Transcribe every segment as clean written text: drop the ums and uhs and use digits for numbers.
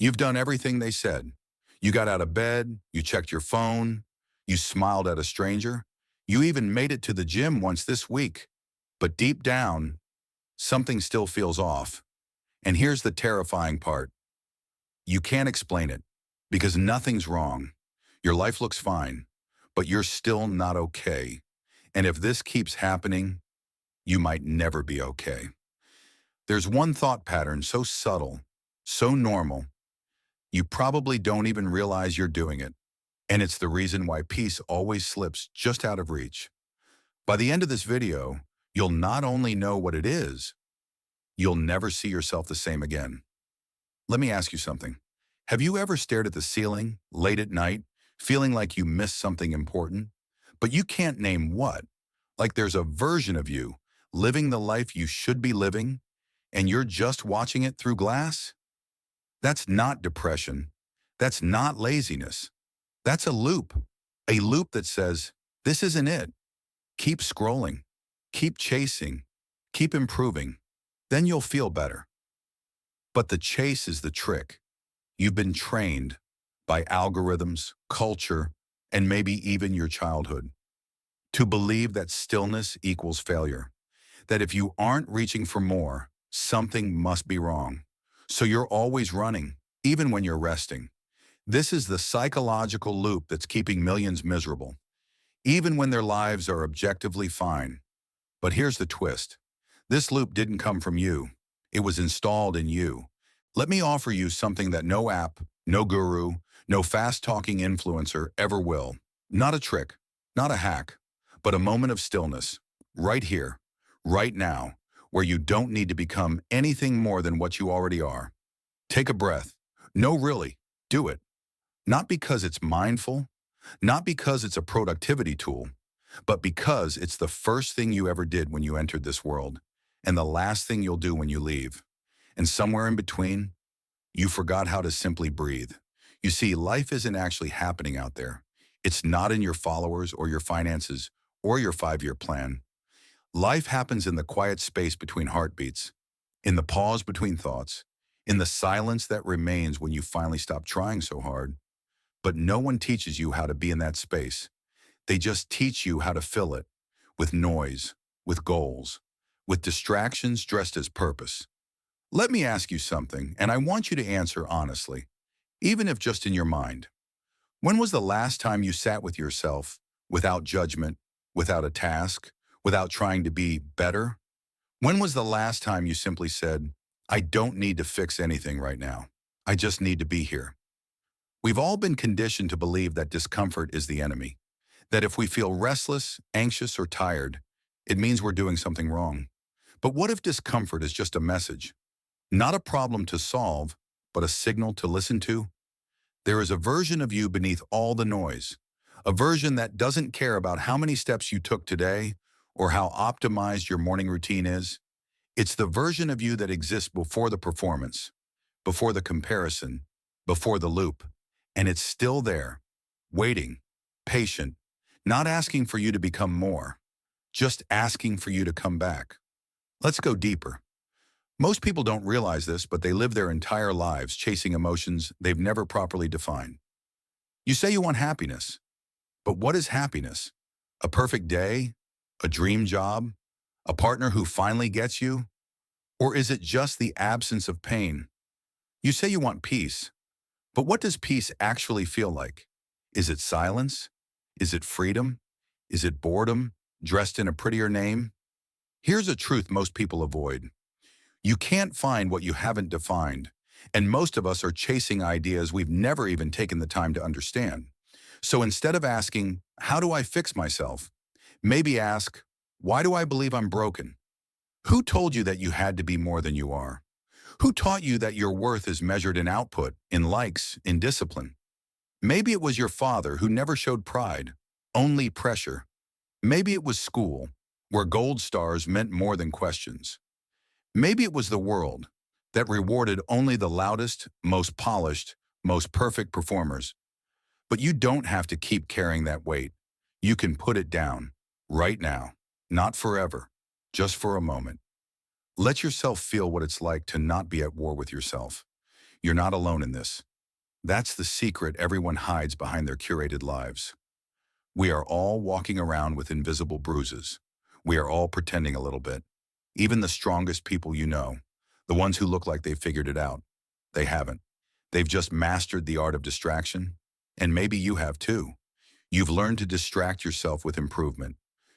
You've done everything they said. You got out of bed, you checked your phone, you smiled at a stranger, you even made it to the gym once this week. But deep down, something still feels off. And here's the terrifying part. You can't explain it because nothing's wrong. Your life looks fine, but you're still not okay. And if this keeps happening, you might never be okay. There's one thought pattern so subtle, so normal, you probably don't even realize you're doing it. And it's the reason why peace always slips just out of reach. By the end of this video, you'll not only know what it is, you'll never see yourself the same again. Let me ask you something. Have you ever stared at the ceiling late at night, feeling like you missed something important, but you can't name what? Like there's a version of you living the life you should be living, and you're just watching it through glass? That's not depression. That's not laziness. That's a loop that says, this isn't it. Keep scrolling, keep chasing, keep improving. Then you'll feel better. But the chase is the trick. You've been trained by algorithms, culture, and maybe even your childhood to believe that stillness equals failure, that if you aren't reaching for more, something must be wrong. So you're always running, even when you're resting. This is the psychological loop that's keeping millions miserable, even when their lives are objectively fine. But here's the twist. This loop didn't come from you. It was installed in you. Let me offer you something that no app, no guru, no fast-talking influencer ever will. Not a trick, not a hack, but a moment of stillness, right here, right now, where you don't need to become anything more than what you already are. Take a breath. No, really, do it. Not because it's mindful, not because it's a productivity tool, but because it's the first thing you ever did when you entered this world, and the last thing you'll do when you leave. And somewhere in between, you forgot how to simply breathe. You see, life isn't actually happening out there. It's not in your followers or your finances or your 5-year plan. Life happens in the quiet space between heartbeats, in the pause between thoughts, in the silence that remains when you finally stop trying so hard. But no one teaches you how to be in that space. They just teach you how to fill it with noise, with goals, with distractions dressed as purpose. Let me ask you something, and I want you to answer honestly, even if just in your mind. When was the last time you sat with yourself without judgment, without a task, without trying to be better? When was the last time you simply said, I don't need to fix anything right now. I just need to be here? We've all been conditioned to believe that discomfort is the enemy, that if we feel restless, anxious, or tired, it means we're doing something wrong. But what if discomfort is just a message? Not a problem to solve, but a signal to listen to? There is a version of you beneath all the noise, a version that doesn't care about how many steps you took today or how optimized your morning routine is. It's the version of you that exists before the performance, before the comparison, before the loop. And it's still there, waiting, patient, not asking for you to become more, just asking for you to come back. Let's go deeper. Most people don't realize this, but they live their entire lives chasing emotions they've never properly defined. You say you want happiness, but what is happiness? A perfect day? A dream job? A partner who finally gets you? Or is it just the absence of pain? You say you want peace, but what does peace actually feel like? Is it silence? Is it freedom? Is it boredom, dressed in a prettier name? Here's a truth most people avoid. You can't find what you haven't defined, and most of us are chasing ideas we've never even taken the time to understand. So instead of asking, how do I fix myself? Maybe ask, why do I believe I'm broken? Who told you that you had to be more than you are? Who taught you that your worth is measured in output, in likes, in discipline? Maybe it was your father who never showed pride, only pressure. Maybe it was school, where gold stars meant more than questions. Maybe it was the world that rewarded only the loudest, most polished, most perfect performers. But you don't have to keep carrying that weight. You can put it down, right now, not forever, just for a moment. Let yourself feel what it's like to not be at war with yourself. You're not alone in this. That's the secret everyone hides behind their curated lives. We are all walking around with invisible bruises. We are all pretending a little bit. Even the strongest people you know, the ones who look like they've figured it out, they haven't. They've just mastered the art of distraction. And maybe you have too. You've learned to distract yourself with improvement,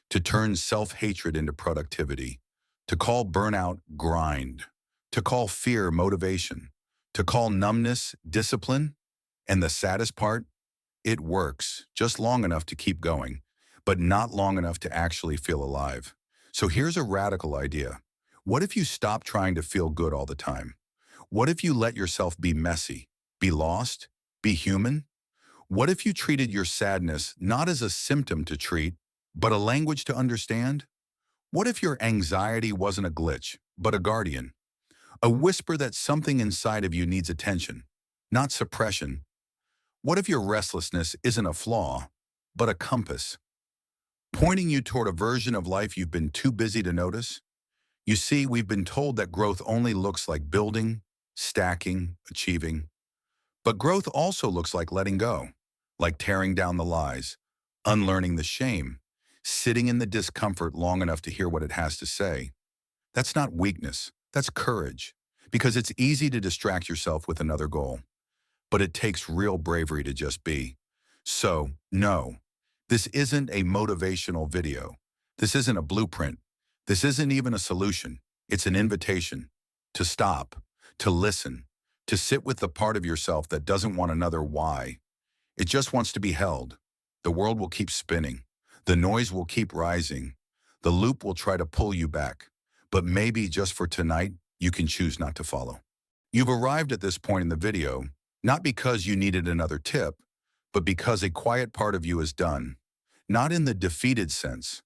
to turn self-hatred into productivity, to call burnout grind, to call fear motivation, to call numbness discipline. And the saddest part, it works just long enough to keep going, but not long enough to actually feel alive. So here's a radical idea. What if you stop trying to feel good all the time? What if you let yourself be messy, be lost, be human? What if you treated your sadness not as a symptom to treat, but a language to understand? What if your anxiety wasn't a glitch, but a guardian? A whisper that something inside of you needs attention, not suppression. What if your restlessness isn't a flaw, but a compass, pointing you toward a version of life you've been too busy to notice? You see, we've been told that growth only looks like building, stacking, achieving. But growth also looks like letting go, like tearing down the lies, unlearning the shame, sitting in the discomfort long enough to hear what it has to say. That's not weakness, that's courage, because it's easy to distract yourself with another goal. But it takes real bravery to just be. So, no, this isn't a motivational video. This isn't a blueprint. This isn't even a solution. It's an invitation to stop, to listen, to sit with the part of yourself that doesn't want another why. It just wants to be held. The world will keep spinning. The noise will keep rising. The loop will try to pull you back. But maybe just for tonight, you can choose not to follow. You've arrived at this point in the video, not because you needed another tip, but because a quiet part of you is done. Not in the defeated sense,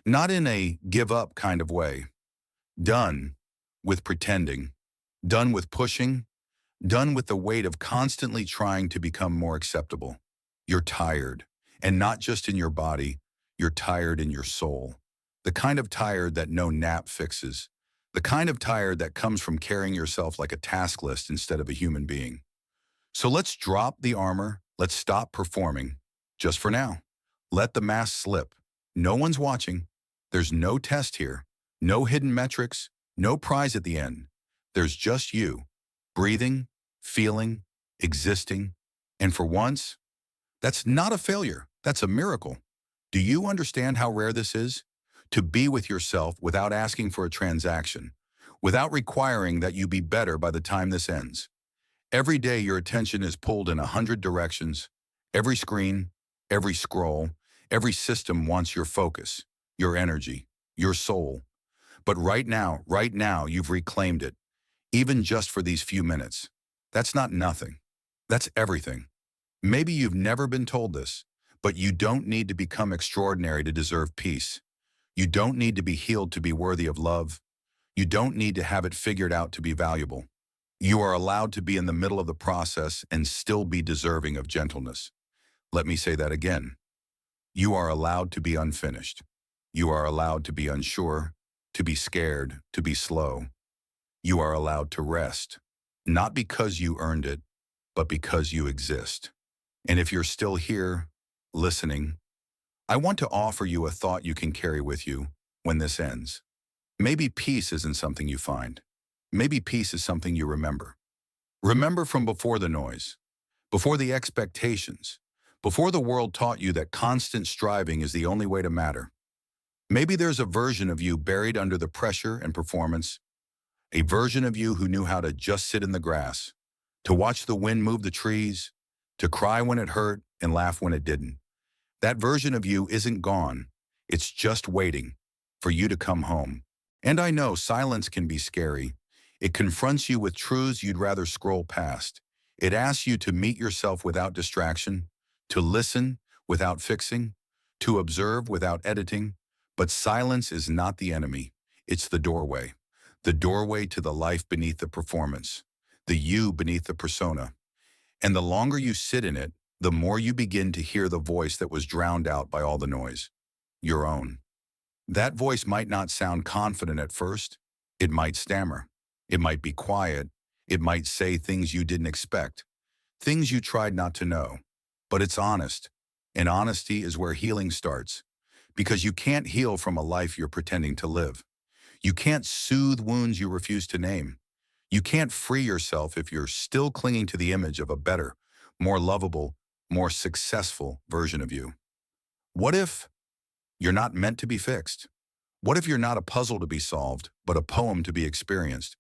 not in a give up kind of way. Done with pretending, done with pushing, done with the weight of constantly trying to become more acceptable. You're tired, and not just in your body, you're tired in your soul. The kind of tired that no nap fixes. The kind of tired that comes from carrying yourself like a task list instead of a human being. So let's drop the armor. Let's stop performing, just for now. Let the mask slip. No one's watching. There's no test here, no hidden metrics, no prize at the end. There's just you, breathing, feeling, existing. And for once, that's not a failure. That's a miracle. Do you understand how rare this is? To be with yourself without asking for a transaction, without requiring that you be better by the time this ends. Every day your attention is pulled in 100 directions. Every screen, every scroll, every system wants your focus, your energy, your soul. But right now, you've reclaimed it, even just for these few minutes. That's not nothing. That's everything. Maybe you've never been told this, but you don't need to become extraordinary to deserve peace. You don't need to be healed to be worthy of love. You don't need to have it figured out to be valuable. You are allowed to be in the middle of the process and still be deserving of gentleness. Let me say that again. You are allowed to be unfinished. You are allowed to be unsure, to be scared, to be slow. You are allowed to rest, not because you earned it, but because you exist. And if you're still here, listening, I want to offer you a thought you can carry with you when this ends. Maybe peace isn't something you find. Maybe peace is something you remember. Remember from before the noise, before the expectations, before the world taught you that constant striving is the only way to matter. Maybe there's a version of you buried under the pressure and performance, a version of you who knew how to just sit in the grass, to watch the wind move the trees, to cry when it hurt and laugh when it didn't. That version of you isn't gone. It's just waiting for you to come home. And I know silence can be scary. It confronts you with truths you'd rather scroll past. It asks you to meet yourself without distraction, to listen without fixing, to observe without editing. But silence is not the enemy. It's the doorway to the life beneath the performance, the you beneath the persona. And the longer you sit in it, the more you begin to hear the voice that was drowned out by all the noise, your own. That voice might not sound confident at first. It might stammer. It might be quiet. It might say things you didn't expect, things you tried not to know. But it's honest, and honesty is where healing starts. Because you can't heal from a life you're pretending to live. You can't soothe wounds you refuse to name. You can't free yourself if you're still clinging to the image of a better, more lovable, more successful version of you. What if you're not meant to be fixed? What if you're not a puzzle to be solved, but a poem to be experienced?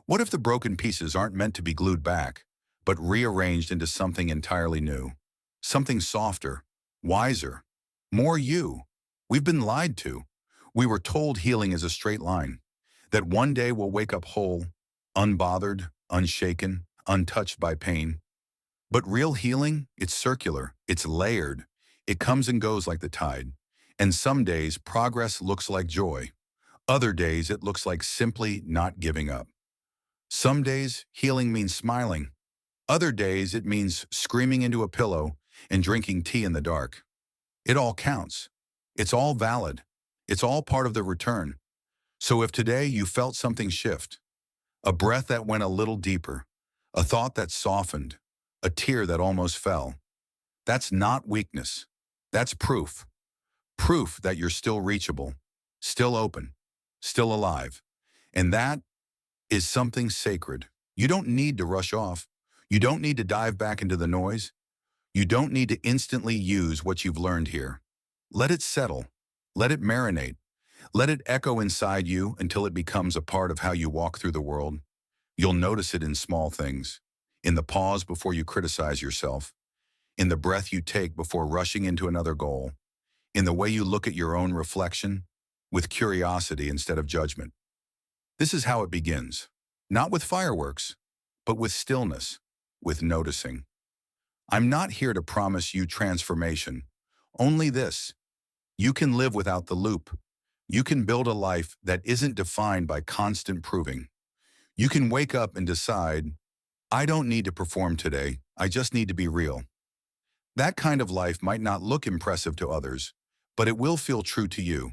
What if the broken pieces aren't meant to be glued back, but rearranged into something entirely new? Something softer, wiser, more you. We've been lied to. We were told healing is a straight line, that one day we'll wake up whole, unbothered, unshaken, untouched by pain. But real healing, it's circular, it's layered. It comes and goes like the tide. And some days, progress looks like joy. Other days, it looks like simply not giving up. Some days, healing means smiling. Other days, it means screaming into a pillow and drinking tea in the dark. It all counts. It's all valid. It's all part of the return. So if today you felt something shift, a breath that went a little deeper, a thought that softened, a tear that almost fell, that's not weakness. That's proof. Proof that you're still reachable, still open, still alive. And that is something sacred. You don't need to rush off. You don't need to dive back into the noise. You don't need to instantly use what you've learned here. Let it settle. Let it marinate. Let it echo inside you until it becomes a part of how you walk through the world. You'll notice it in small things, in the pause before you criticize yourself, in the breath you take before rushing into another goal, in the way you look at your own reflection with curiosity instead of judgment. This is how it begins, not with fireworks, but with stillness, with noticing. I'm not here to promise you transformation, only this. You can live without the loop. You can build a life that isn't defined by constant proving. You can wake up and decide, I don't need to perform today, I just need to be real. That kind of life might not look impressive to others, but it will feel true to you.